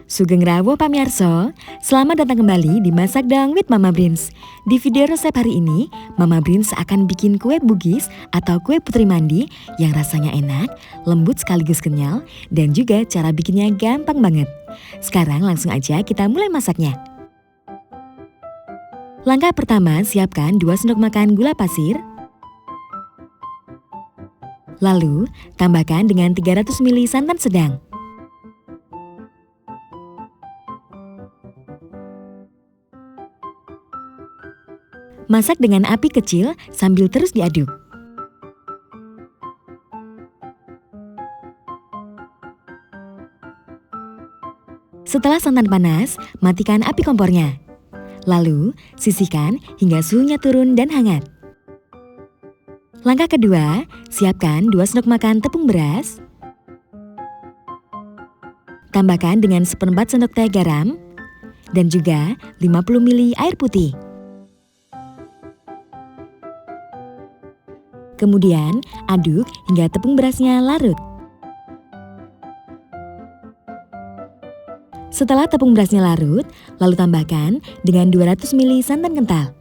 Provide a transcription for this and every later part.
Sugeng rawuh pamirsa, selamat datang kembali di Masak Dong with Mama Brins. Di video resep hari ini, Mama Brins akan bikin kue bugis atau kue putri mandi yang rasanya enak, lembut sekaligus kenyal, dan juga cara bikinnya gampang banget. Sekarang langsung aja kita mulai masaknya. Langkah pertama, siapkan 2 sendok makan gula pasir. Lalu, tambahkan dengan 300 ml santan sedang. Masak dengan api kecil sambil terus diaduk. Setelah santan panas, matikan api kompornya. Lalu, sisihkan hingga suhunya turun dan hangat. Langkah kedua, siapkan 2 sendok makan tepung beras. Tambahkan dengan 1/4 sendok teh garam dan juga 50 ml air putih. Kemudian, aduk hingga tepung berasnya larut. Setelah tepung berasnya larut, lalu tambahkan dengan 200 ml santan kental.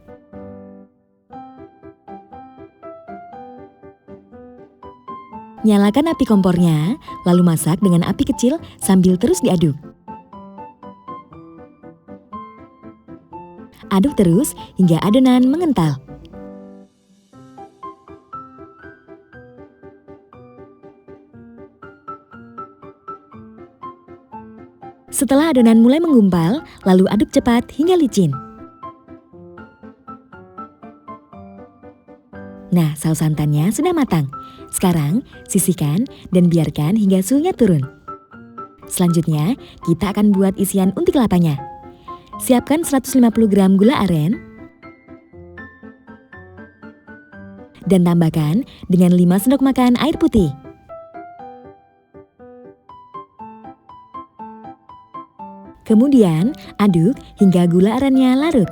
Nyalakan api kompornya, lalu masak dengan api kecil sambil terus diaduk. Aduk terus hingga adonan mengental. Setelah adonan mulai menggumpal, lalu aduk cepat hingga licin. Nah, saus santannya sudah matang. Sekarang, sisihkan dan biarkan hingga suhunya turun. Selanjutnya, kita akan buat isian unti kelapanya. Siapkan 150 gram gula aren dan tambahkan dengan 5 sendok makan air putih. Kemudian, aduk hingga gula arennya larut.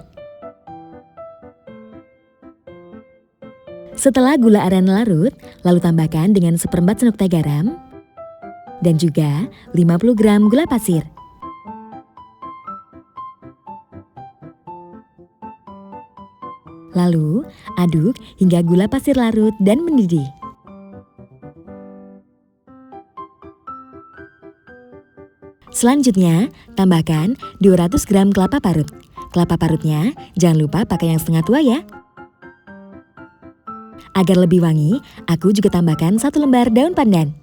Setelah gula aren larut, lalu tambahkan dengan 1/4 sendok teh garam dan juga 50 gram gula pasir. Lalu, aduk hingga gula pasir larut dan mendidih. Selanjutnya, tambahkan 200 gram kelapa parut. Kelapa parutnya jangan lupa pakai yang setengah tua ya. Agar lebih wangi, aku juga tambahkan 1 lembar daun pandan.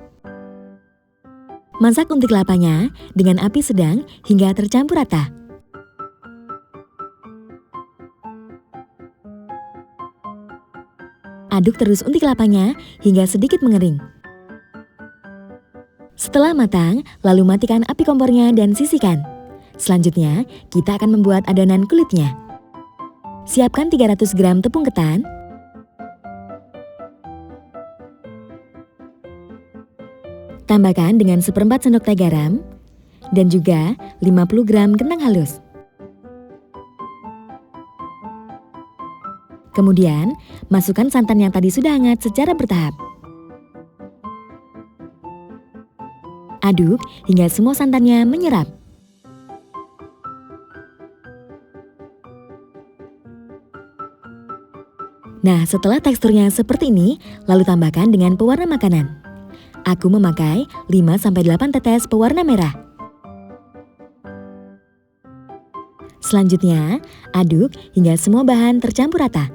Masak unti kelapanya dengan api sedang hingga tercampur rata. Aduk terus unti kelapanya hingga sedikit mengering. Setelah matang, lalu matikan api kompornya dan sisihkan. Selanjutnya, kita akan membuat adonan kulitnya. Siapkan 300 gram tepung ketan, tambahkan dengan 1/4 sendok teh garam dan juga 50 gram kentang halus. Kemudian, masukkan santan yang tadi sudah hangat secara bertahap. Aduk hingga semua santannya menyerap. Nah, setelah teksturnya seperti ini, lalu tambahkan dengan pewarna makanan. Aku memakai 5-8 tetes pewarna merah. Selanjutnya, aduk hingga semua bahan tercampur rata.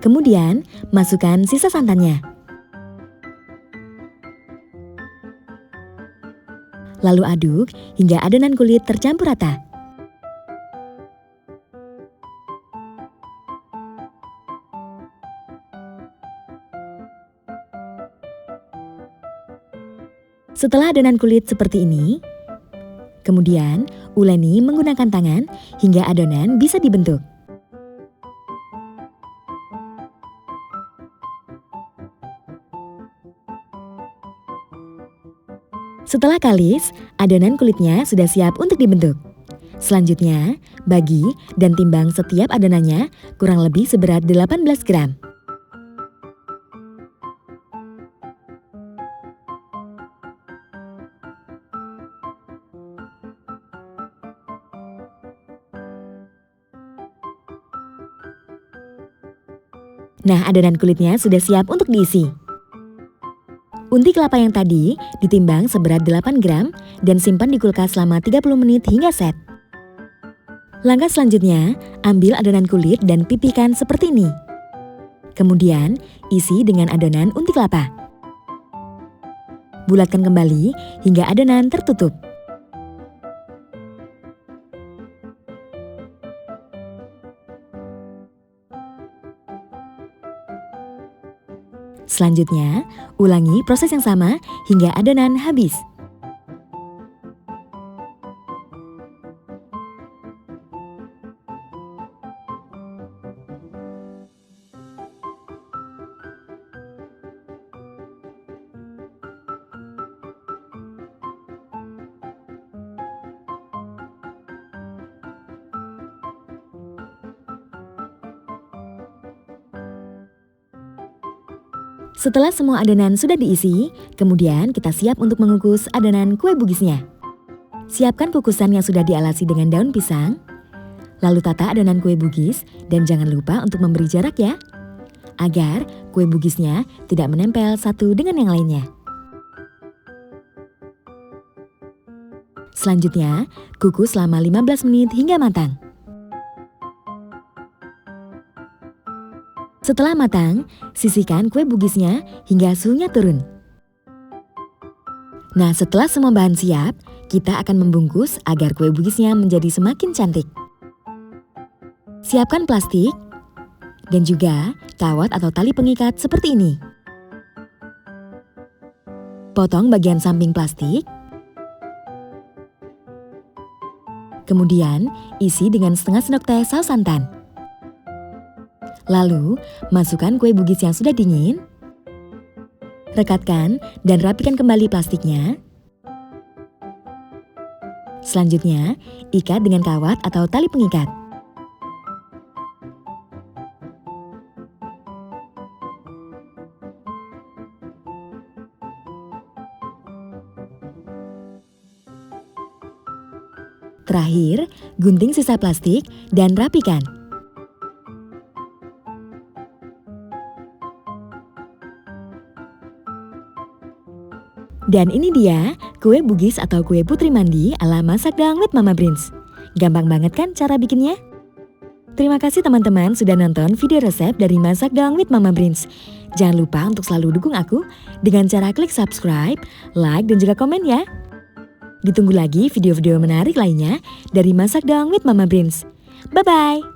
Kemudian, masukkan sisa santannya. Lalu aduk hingga adonan kulit tercampur rata. Setelah adonan kulit seperti ini, kemudian uleni menggunakan tangan hingga adonan bisa dibentuk. Setelah kalis, adonan kulitnya sudah siap untuk dibentuk. Selanjutnya, bagi dan timbang setiap adonannya kurang lebih seberat 18 gram. Nah, adonan kulitnya sudah siap untuk diisi. Unti kelapa yang tadi ditimbang seberat 8 gram dan simpan di kulkas selama 30 menit hingga set. Langkah selanjutnya, ambil adonan kulit dan pipihkan seperti ini. Kemudian, isi dengan adonan unti kelapa. Bulatkan kembali hingga adonan tertutup. Selanjutnya, ulangi proses yang sama hingga adonan habis. Setelah semua adonan sudah diisi, kemudian kita siap untuk mengukus adonan kue bugisnya. Siapkan kukusan yang sudah dialasi dengan daun pisang, lalu tata adonan kue bugis dan jangan lupa untuk memberi jarak ya, agar kue bugisnya tidak menempel satu dengan yang lainnya. Selanjutnya, kukus selama 15 menit hingga matang. Setelah matang, sisihkan kue bugisnya hingga suhunya turun. Nah, setelah semua bahan siap, kita akan membungkus agar kue bugisnya menjadi semakin cantik. Siapkan plastik dan juga kawat atau tali pengikat seperti ini. Potong bagian samping plastik. Kemudian, isi dengan setengah sendok teh saus santan. Lalu, masukkan kue bugis yang sudah dingin. Rekatkan dan rapikan kembali plastiknya. Selanjutnya, ikat dengan kawat atau tali pengikat. Terakhir, gunting sisa plastik dan rapikan. Dan ini dia, kue bugis atau kue putri mandi ala Masak Dang with Mama Brins. Gampang banget kan cara bikinnya? Terima kasih teman-teman sudah nonton video resep dari Masak Dang with Mama Brins. Jangan lupa untuk selalu dukung aku dengan cara klik subscribe, like, dan juga komen ya. Ditunggu lagi video-video menarik lainnya dari Masak Dang with Mama Brins. Bye-bye!